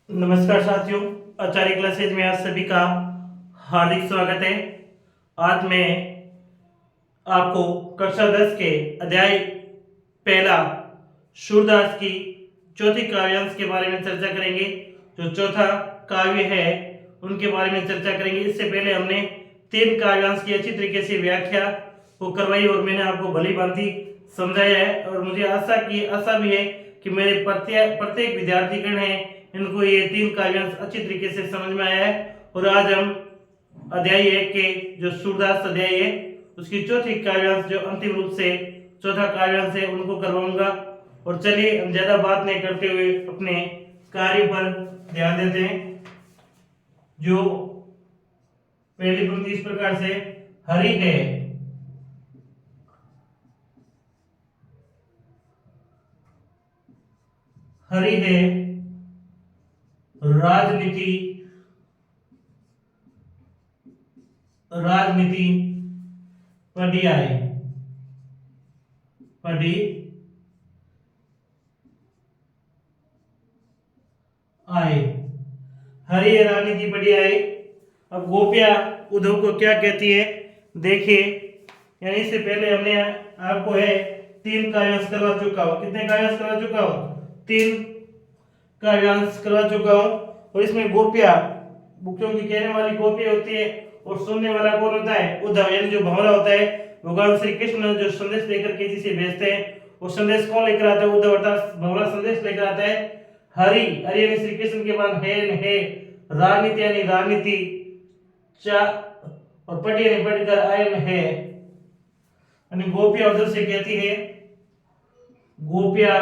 नमस्कार साथियों, आचार्य क्लासेज में आप सभी का हार्दिक स्वागत है। आज मैं आपको कक्षा 10 के अध्याय पहला सूरदास की चौथी काव्यांश के बारे में चर्चा करेंगे। जो चौथा काव्य है उनके बारे में चर्चा करेंगे। इससे पहले हमने तीन काव्यांश की अच्छी तरीके से व्याख्या वो करवाई और मैंने आपको भली भांति समझाया है। और मुझे आशा भी है कि मेरे प्रत्येक विद्यार्थीगण हैं इनको ये तीन काव्यांश अच्छी तरीके से समझ में आया है। और आज हम अध्याय 1 के जो सूरदास अध्याय है उसकी चौथी काव्यांश जो अंतिम रूप से चौथा काव्यांश है उनको करवाऊंगा। और चलिए हम ज्यादा बात नहीं करते हुए अपने कार्य पर ध्यान देते हैं। जो पहली पंक्ति इस प्रकार से, हरि है हरि है राजनीति राजनीति पढ़ी आए हरि है राजनीति पढ़ी आए। अब गोपिया उद्धव को क्या कहती है देखिए। यानी इससे पहले हमने आपको है तीन काव्यांश करवा चुका हूं। कितने काव्यांश करवा चुका हूं? तीन काव्यांश करवा चुका हूं। और इसमें गोपिया मुख्यों की कहने वाली गोपी होती है और सुनने वाला कौन होता है? उद्धव, यानी जो भंवरा होता है। भगवान श्री कृष्ण जो संदेश लेकर किसी से भेजते हैं वो संदेश कौन लेकर आता है? उद्धव अर्थात भंवरा संदेश लेकर आता है। हरि हरि यानी श्री कृष्ण के बाद है राजनीति यानी राजनीति चा और पढ़ी यानी पढ़कर आयन है। यानी गोपिया उधर से कहती है गोपिया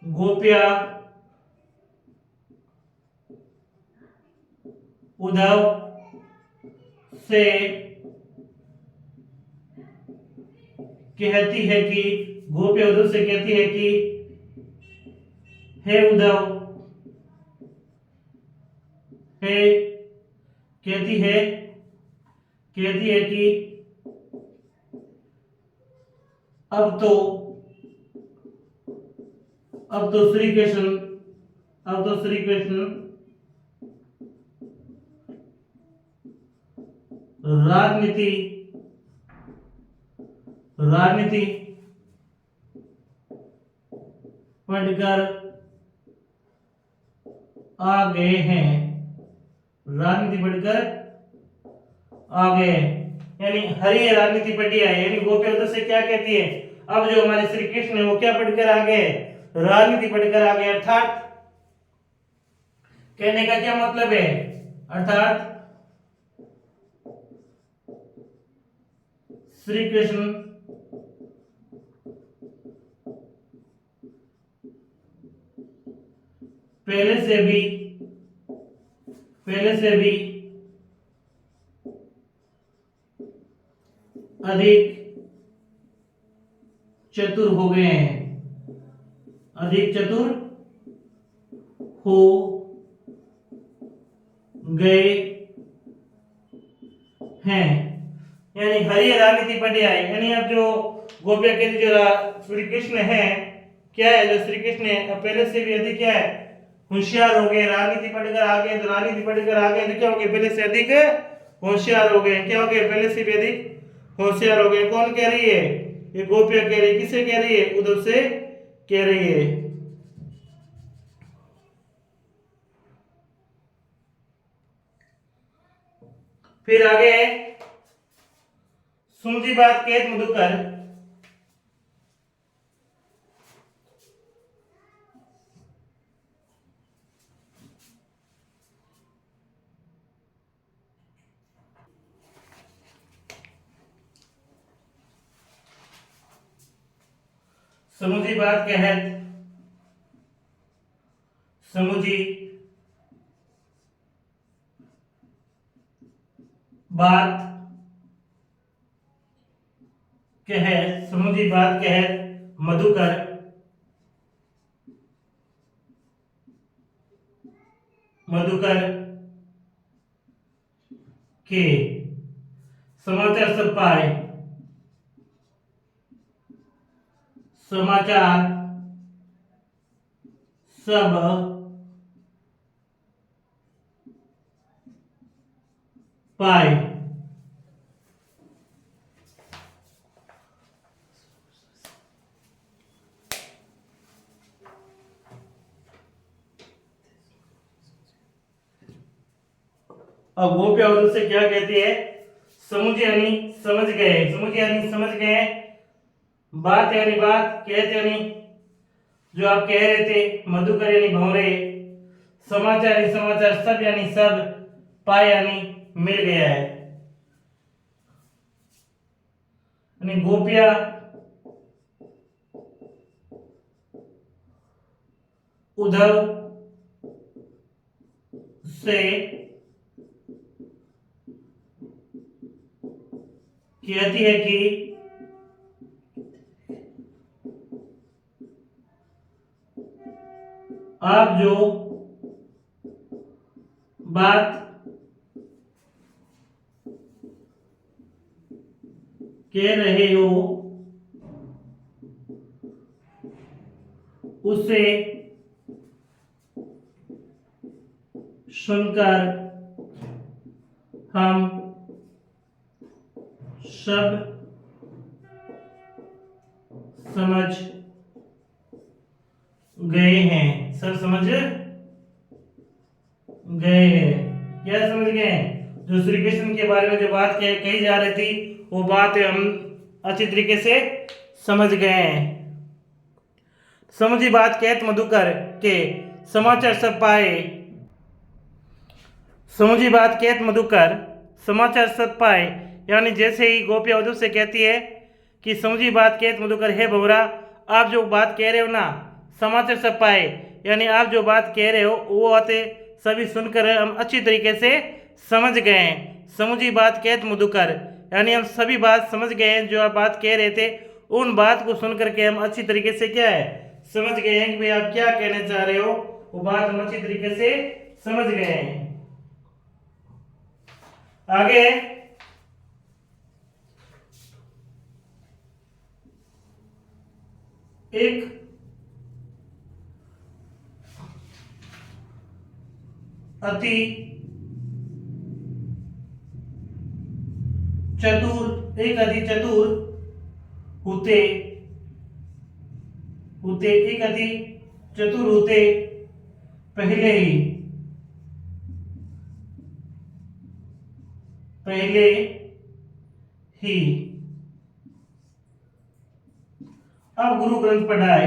गोपिया उद्धव से कहती है कि गोपिया उद्धव से कहती है कि हे उद्धव, हे कहती है कि अब तो श्री कृष्ण राजनीति पढ़कर आ गए हैं। राजनीति पढ़कर आ गए यानी हरि राजनीति पढ़ी है। यानी गोपिया उधर से क्या कहती है? अब जो हमारे श्री कृष्ण है वो क्या पढ़कर आ गए? राजनीति पढ़कर आ गए। अर्थात कहने का क्या मतलब है? अर्थात श्री कृष्ण पहले से भी अधिक चतुर हो गए हैं। अधिक चतुर हो गए हैं। यानी हरि राजनीति पढ़ी है। यानी अब जो गोपिया के जो श्री कृष्ण है क्या है? जो श्री कृष्ण है पहले से भी अधिक क्या है? होशियार हो गए। राजनीति पढ़कर आ गए तो राजनीति पढ़कर आ गए तो क्या हो गए? पहले से अधिक होशियार हो गए। क्या हो गए? पहले से भी अधिक होशियार हो गए। कौन कह रही है? ये गोपिया कह रही है। किसे कह रही है? उद्धव से कह रही है। फिर आगे सुमजी बात कहत मधुकर, समुझी बात कहत समुझी बात समुझी बात कहत मधुकर के समाचार सब पाए। समाचार सब पाए। अब वो पे और उससे क्या कहती है, समझ यानी समझ गए, समझ यानी समझ गए, बात यानी बात, कहते यानी जो आप कह रहे थे, मधुकर यानी भंवरे, समाचार यानी समाचार, सब यानी सब, पाए यानी मिल गया है। यानी गोपिया उद्धव से कहती है कि आप जो बात कह रहे हो उसे सुनकर हम सब समझ गए हैं, सब समझ गए हैं। क्या समझ गए हैं? जो श्री कृष्ण के बारे में जो बात कही जा रही थी, वो बात हम अच्छी तरीके से समझ गए हैं। समझी बात कहत मधुकर के समाचार सब पाए। समझी बात कहत मधुकर समाचार सब पाए, यानी जैसे ही गोपिया उद्धव से कहती है कि समझी बात कहत मधुकर, हे भंवरा, आप जो बात कह रहे हो ना, समाचार सब पाए, यानी आप जो बात कह रहे हो वो बातें सभी सुनकर हम अच्छी तरीके से समझ गए हैं। समझी बात कहत मधुकर, यानी हम सभी बात समझ गए हैं, जो आप बात कह रहे थे उन बात को सुन करके हम अच्छी तरीके से क्या है, समझ गए हैं कि भाई आप क्या कहना चाह रहे हो, वो बात हम अच्छी तरीके से समझ गए हैं। आगे एक अति चतुर होते एक अति चतुर होते पहले ही अब गुरु ग्रंथ पढ़ाए,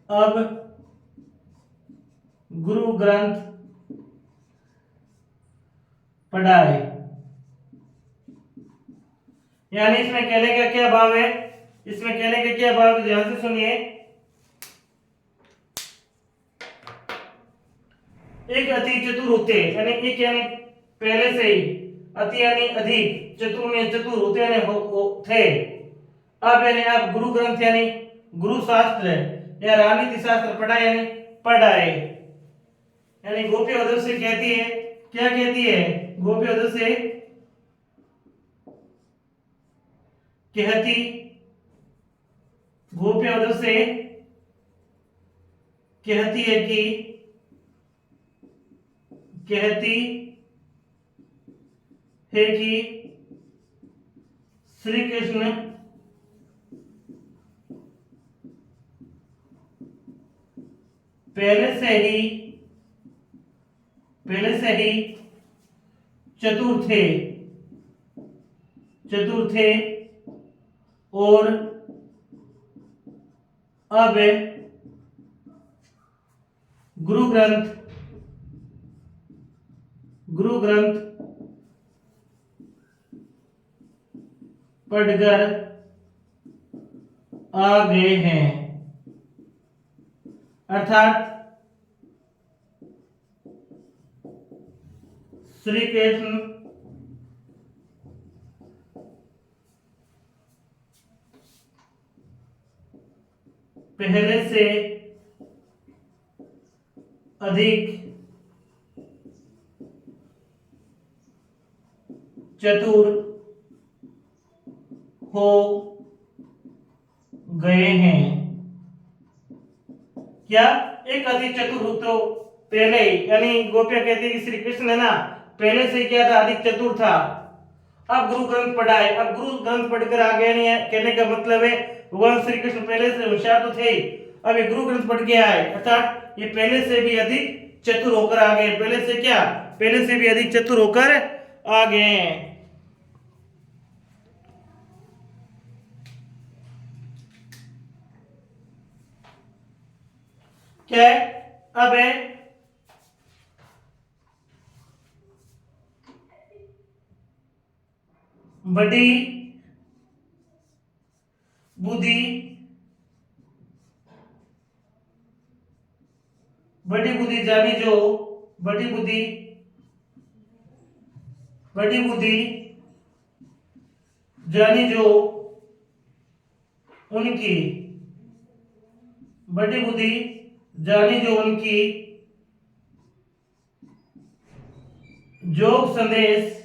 अब गुरु ग्रंथ पढ़ाए, यानी इसमें कहने का क्या भाव है, इसमें कहने का क्या भाव, ध्यान से सुनिए। एक अति चतुर होते, यानी एक यानी पहले से ही, अति यानी अधिक, चतुर ने चतुर होते यानी थे, अब यानी आप गुरु ग्रंथ यानी गुरु शास्त्र या राजनीति शास्त्र पढ़ाए, यानी पढ़ाए। यानी गोपी उद्धव से कहती है, क्या कहती है, गोपी उद्धव से कहती, गोपी उद्धव से कहती है कि, कहती है कि श्री कृष्ण पहले से ही चतुर थे और अब गुरु ग्रंथ पढ़कर आ गए हैं। अर्थात श्री कृष्ण पहले से अधिक चतुर हो गए हैं। क्या एक अधिक चतुर तो पहले ही, यानी गोपियां कहती है कि श्री कृष्ण है ना पहले से क्या था, अधिक चतुर था। अब गुरु ग्रंथ पढ़ा है, अब गुरु ग्रंथ पढ़कर आ गया नहीं है, कहने का मतलब है भगवान श्री कृष्ण पहले से होशियार तो थे ही, अब ये गुरु ग्रंथ पढ़ के आए, अर्थात ये पहले से भी अधिक चतुर होकर आ गए। पहले से क्या, पहले से भी अधिक चतुर होकर आ गए हैं। क्या है, अब है बड़ी बुद्धि, बड़ी बुद्धि जानी जो, बड़ी बुद्धि, बड़ी बुद्धि जानी जो उनकी, बड़ी बुद्धि जानी जो उनकी जोग संदेश,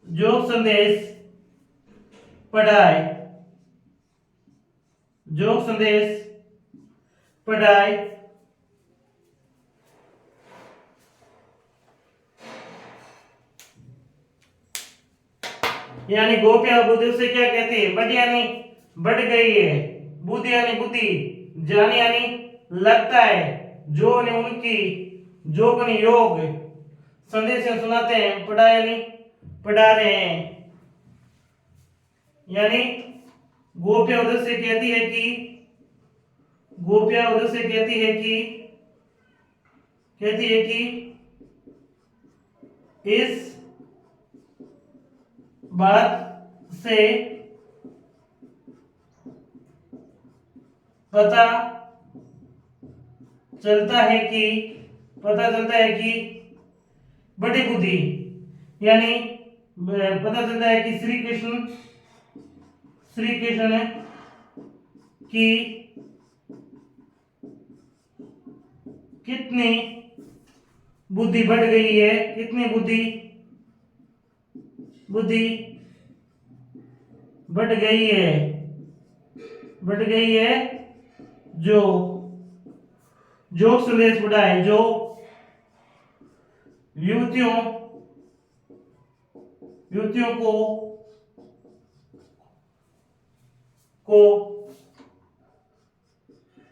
जोग संदेश पढ़ाए, जोग संदेश पढ़ाए, यानी गोपियां बुद्धि से क्या कहती है, बड़ी यानी बढ़ गई है, बुद्धि यानी बुद्धि, जानी यानी लगता है, जो ने उनकी, जोग ने योग, संदेश सुनाते हैं, पढ़ा यानी पढ़ा रहे हैं। यानी गोपियां उधर से कहती है कि, गोपियां उधर से कहती है कि, कहती है कि इस बात से पता चलता है कि, पता चलता है कि बड़ी बुद्धि, यानी पता चलता है कि श्री कृष्ण, श्री कृष्ण की कितनी बुद्धि बढ़ गई है, कितनी बुद्धि, बुद्धि बढ़ गई है, बढ़ गई है, जो जो संदेश बढ़ा है, जो युवतियों, युवतियों को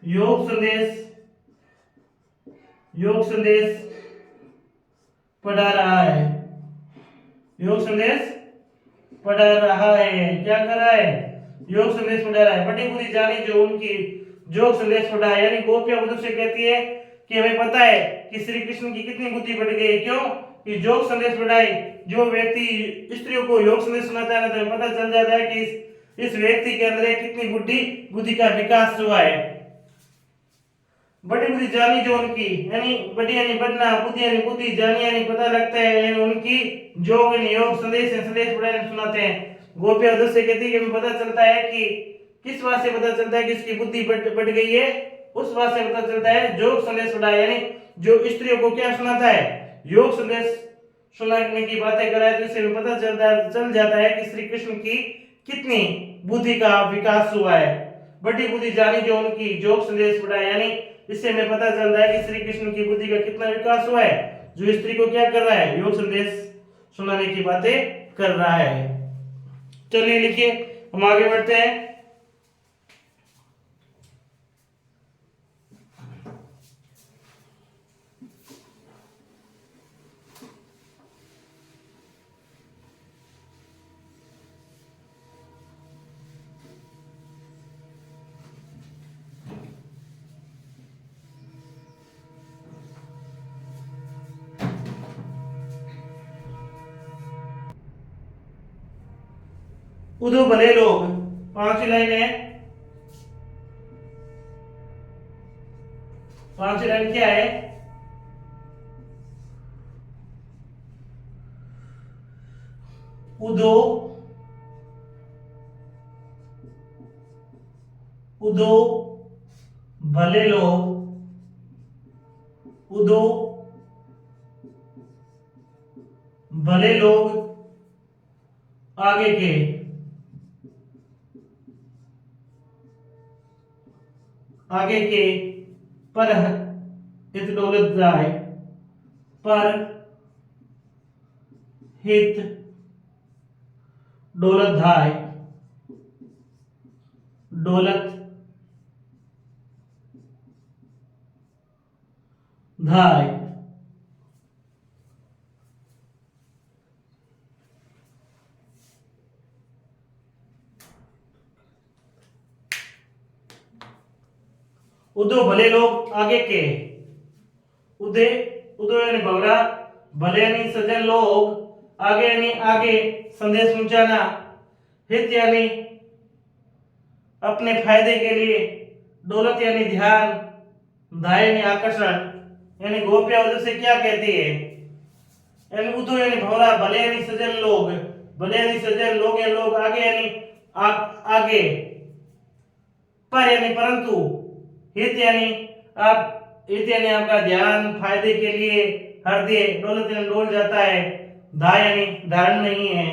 योग संदेश, योग संदेश पढ़ा रहा है, योग संदेश पढ़ा रहा है, क्या कर रहा है, योग संदेश पढ़ा रहा है। बड़ी बुद्धि जानी जो उनकी योग संदेश पढ़ा है, यानी गोपियां बुद्धि से कहती है कि हमें पता है कि श्री कृष्ण की कितनी बुद्धि बढ़ गई है, क्यों कि योग संदेश पढ़ाई, जो व्यक्ति स्त्रियों को योग संदेश सुनाता है तो पता चल जाता है कि इस व्यक्ति के अंदर कितनी बुद्धि, बुद्धि का विकास हुआ है। बड़ी बुद्धि जानी जो उनकी, यानी बड़ी यानी बढ़ना, बुद्धि यानी बुद्धि, जानी यानी पता लगता है, यानी उनकी जोग यानी योग संदेश संदेश पढ़ाने सुनाते हैं। गोपियां उधर से कहती है कि पता चलता है कि किस बात से पता चलता है कि इसकी बुद्धि बढ़ गई है, उस बात से पता चलता है योग संदेश पढ़ा, यानी जो स्त्रियों को क्या सुनाता है, योग संदेश सुनाने की बातें कराए, तो इससे पता चल जाता है कि श्री कृष्ण की कितनी बुद्धि का विकास हुआ है। बड़ी बुद्धि जानी जो उनकी योग संदेश पढ़ा, यानी इससे हमें पता चलता है कि श्री कृष्ण की बुद्धि का कितना विकास हुआ है, जो स्त्री को क्या कर रहा है, योग संदेश सुनाने की बातें कर रहा है। चलिए लिखिए, हम आगे बढ़ते हैं। उदो भले लोग, 5 लाइन है, 5 लाइन क्या है, उदो, उदो भले लोग, उदो भले लोग आगे के, आगे के पर हित डोलत जाए, पर हित डोलत धाय, डोलत धाय। उदो भले लोग आगे के, उदे उदो यानी भवरा, भले यानी सज्जन लोग, आगे यानी आगे संदेश पहुंचाना, हित यानी अपने फायदे के लिए, दौलत यानी ध्यान, धाय यानी आकर्षण। यानी गोपिया उधर से क्या कहती है, यानी उदो यानी भवरा, भले यानी सज्जन लोग, भले यानी सज्जन लोग या लोग आगे यानी आगे, पर यानी परंतु, हित यानी आप, हित यानी आपका ध्यान, फायदे के लिए, हृदय, दौलत यानी डोल जाता है, धा यानी धारण नहीं है।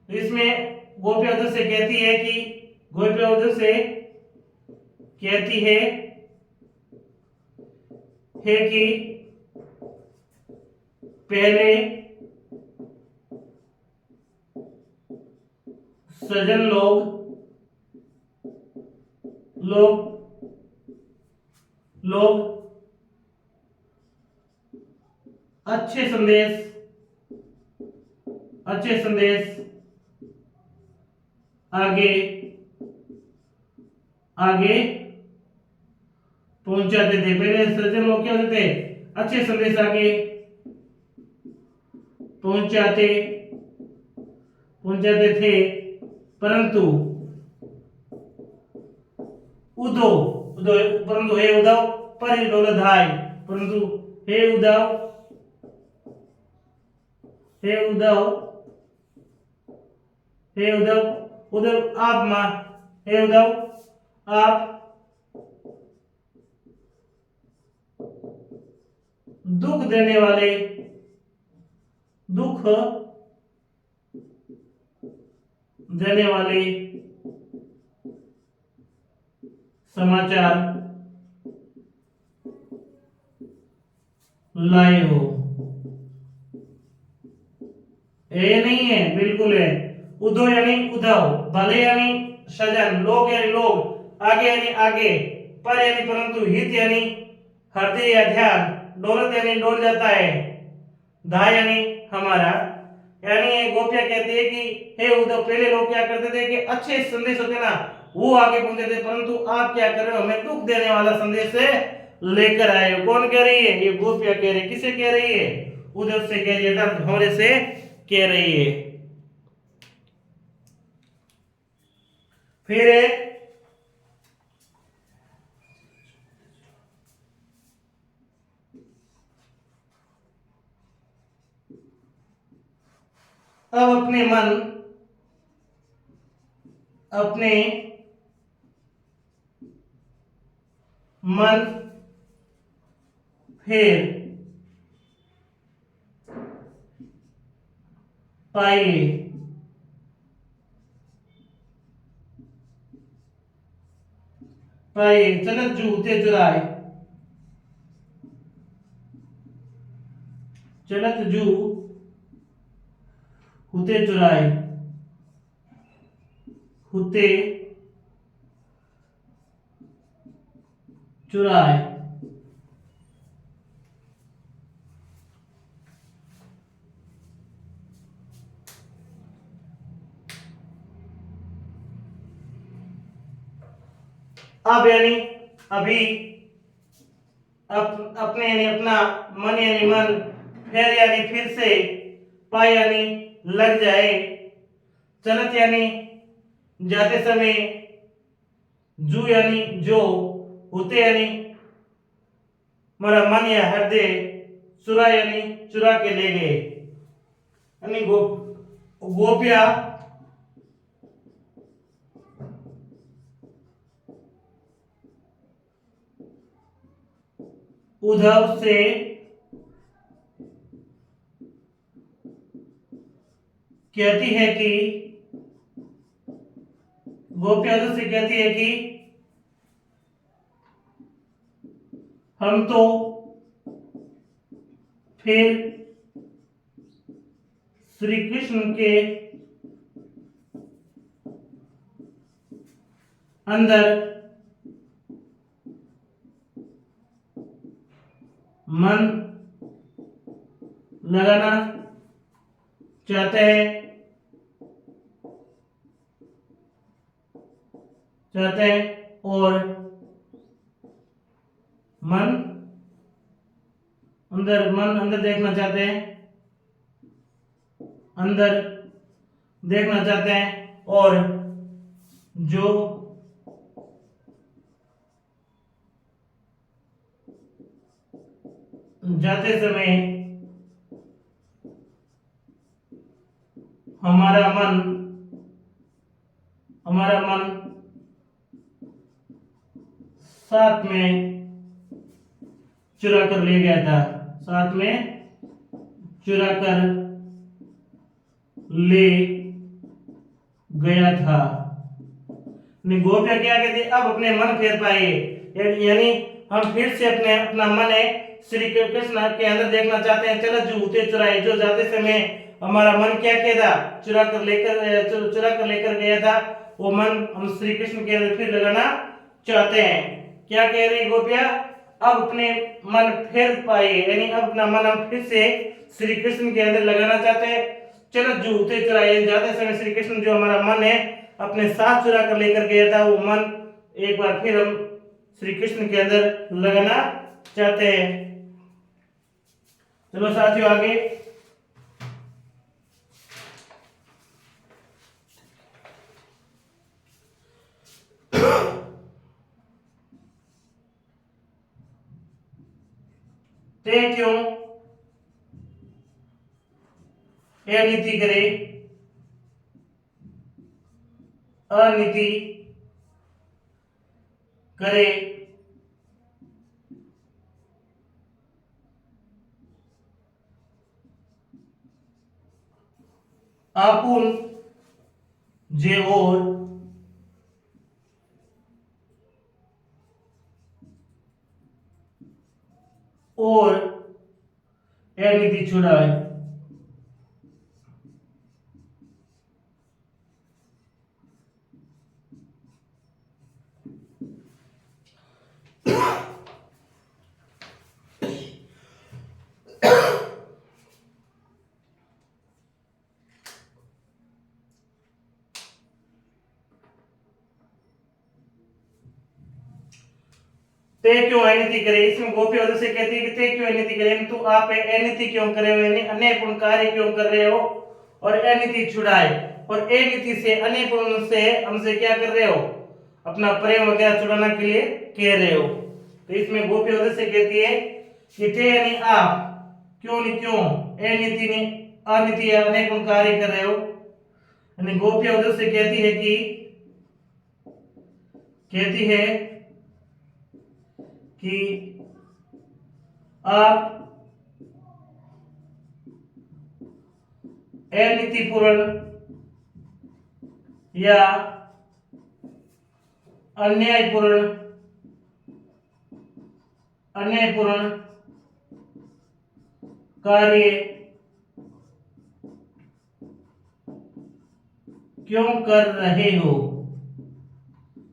तो इसमें गोपिया उधर से कहती है कि, गोपिया उधर से कहती है कि पहले सज्जन लोग अच्छे संदेश आगे पहुंचाते थे। पहले सज्जन लोग क्या होते थे, अच्छे संदेश आगे पहुंचाते थे, परंतु उदो उदो परंतु हे उद्धव, पर दौलत धाय, परंतु हे उद्धव, हे उद्धव, हे उद्धव, उद्धव आप मां, हे उद्धव आप दुख देने वाले, दुख देने वाले समाचार लाए हो। ये नहीं है, बिल्कुल है। उद्धव यानी उद्धव, भले यानी सजन, लोग यानी लोग, आगे यानी आगे, पर यानी परंतु, हित यानी हृदय या ध्यान, दौलत यानी डोल जाता है, धा यानी हमारा। यानी ये गोपिया कहती है कि हे उद्धव, पहले लोग क्या करते थे कि अच्छे संदेश होते ना वो आगे पहुंचे थे, परंतु आप क्या कर रहे हो, हमें दुख देने वाला संदेश से लेकर आए हो। कौन कह रही है, ये गोपिया कह रही है। किसे कह रही है, उद्धव से कह रही है, भंवरे से कह रही है। फिर अब अपने मन फिर पाइए, चलत जूते चुराए, चलत जू हुते चुराए, हुते चुराए। अब यानी अभी, अपने यानी अपना, मन यानी मन, फिर यानी फिर से, पाए यानी लग जाए, चलत यानी जाते समय, जू यानी जो, होते यानी मेरा मन या हृदय, चुरा यानी चुरा के ले गए। यानी गोपिया उद्धव से कहती है कि, गोपिया उद्धव से कहती है कि हम तो फिर श्री कृष्ण के अंदर मन लगाना चाहते हैं और मन अंदर देखना चाहते हैं, अंदर देखना चाहते हैं और जो जाते समय हमारा मन साथ में चुरा कर ले गया था, साथ में चुरा कर ले गया था। गोपियां क्या कहती, अब अपने मन फेर पाए, यानी हम फिर से अपना मन है श्री कृष्ण के अंदर देखना चाहते हैं। चलो जूते चुराए, जो जाते समय हमारा मन क्या कहता, चुरा कर लेकर गया था, वो मन हम श्री कृष्ण के अंदर फिर लगाना चाहते हैं। क्या कह रही गोपियां, अब अपने मन फेर पाए, यानी अब अपना मन हम फिर से श्री कृष्ण के अंदर लगाना चाहते हैं। चलो जूते चुराए, जाते समय श्री कृष्ण जो हमारा मन है अपने साथ चुरा कर लेकर गया था, वो मन एक बार फिर हम श्री कृष्ण के अंदर लगाना चाहते हैं। चलो साथियों आगे। ते क्यों अनीति करे, अनीति करे, आपुन जे और अनीति छुड़ाए। ते क्यों अनिति करे, इसमें गोपी उधर से कहती है कि ते क्यों अनिति करे, तू आप अनिति क्यों करे हो, यानी अन्यायपूर्ण कार्य क्यों कर रहे हो, और अनिति छुड़ाए, और अनिति से अन्यायपूर्ण से हमसे क्या कर रहे हो, अपना प्रेम वगैरह छुड़ाने के लिए कह रहे हो। तो इसमें गोपी उधर से कहती है कि ते यानी आप, क्यों नहीं क्यों, अनिति ने अनिति अन्यायपूर्ण कार्य कर रहे हो, यानी गोपी उधर से कहती है कि आप अनीतिपूर्ण या अन्यायपूर्ण कार्य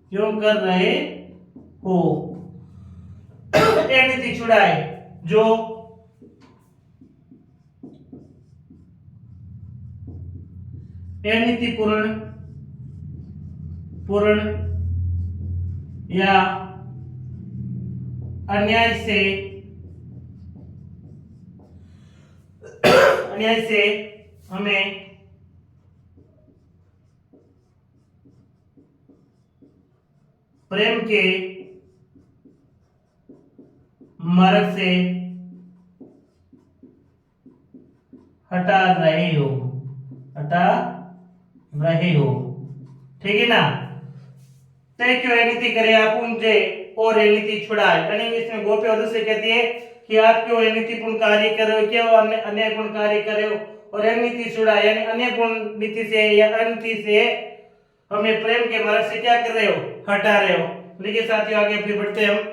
क्यों कर रहे हो, अनीति छुड़ाए, जो पूर्ण या अन्याय से हमें प्रेम के मार्ग से हटा रहे हो, ठीक है ना। तय क्यों अनीति करे, आप उनसे और अनीति छुड़ाए, यानी इसमें गोपी उधर से कहती है कि आप क्यों अनीतिपूर्ण कार्य कर रहे हो, क्यों अन्यायपूर्ण कार्य कर रहे हो, और अनीति छुड़ाए, यानी अन्यायपूर्ण नीति से या अनीति से हमें प्रेम के मार्ग से क्या कर रहे हो, हटा रहे हो। देखिए साथियों आगे फिर बढ़ते हैं हम।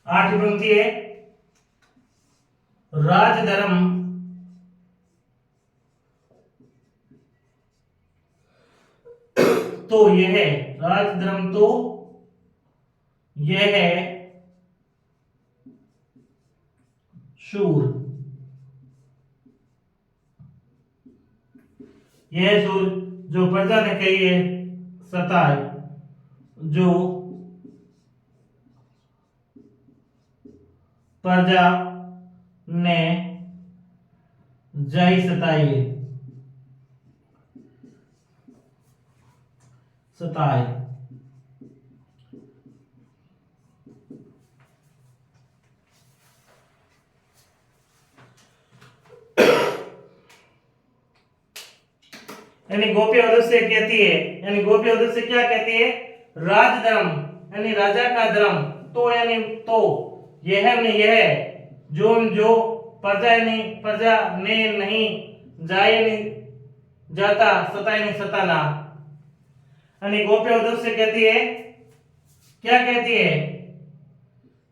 आठवीं पंक्ति है राजधर्म तो यह है, राजधर्म तो यह है शूर, यह शूर जो प्रजा ने कही है सताए, जो प्रजा ने जाई सताई है, सताए। यानी गोप्य उद्देश्य कहती है, यानी गोप्य उद्देश्य क्या कहती है, राजधर्म यानी राजा का धर्म, तो यानी तो यह नहीं यह जो प्रजा ने नहीं जाए नहीं जाता, सताए नहीं सताना। यानी गोप्य उद्देश्य कहती है, क्या कहती है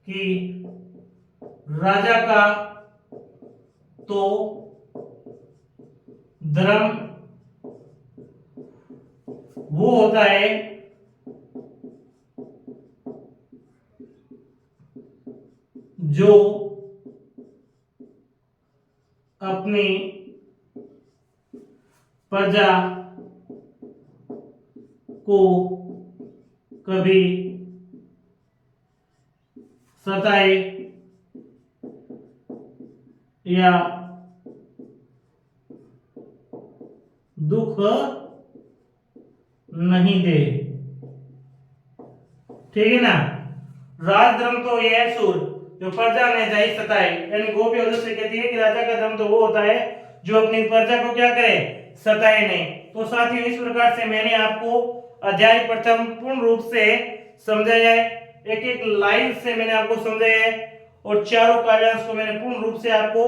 कि राजा का तो धर्म वो होता है जो अपनी प्रजा को कभी सताए या दुख नहीं दे। ठीक है ना। राजधर्म तो यह है शूर जो प्रजा ने जाई सताए, यानी गोप्य उद्देश्य कहती है कि राजा का धर्म तो वो होता है जो अपनी प्रजा को क्या करे, सताए नहीं। तो साथियों इस प्रकार से मैंने आपको अध्याय प्रथम पूर्ण रूप से समझाया है, एक एक लाइन से मैंने आपको समझाया है और चारों कार्यांश को मैंने पूर्ण रूप से आपको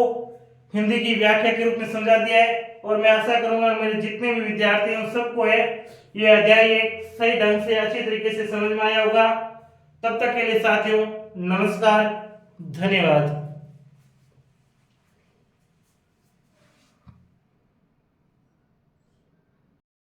हिंदी की व्याख्या के रूप में समझा दिया है। और मैं आशा करूंगा मेरे जितने भी विद्यार्थी हैं सबको है ये अध्याय एक सही ढंग से अच्छी तरीके से समझ में आया होगा। तब तक के लिए साथियों नमस्कार, धन्यवाद।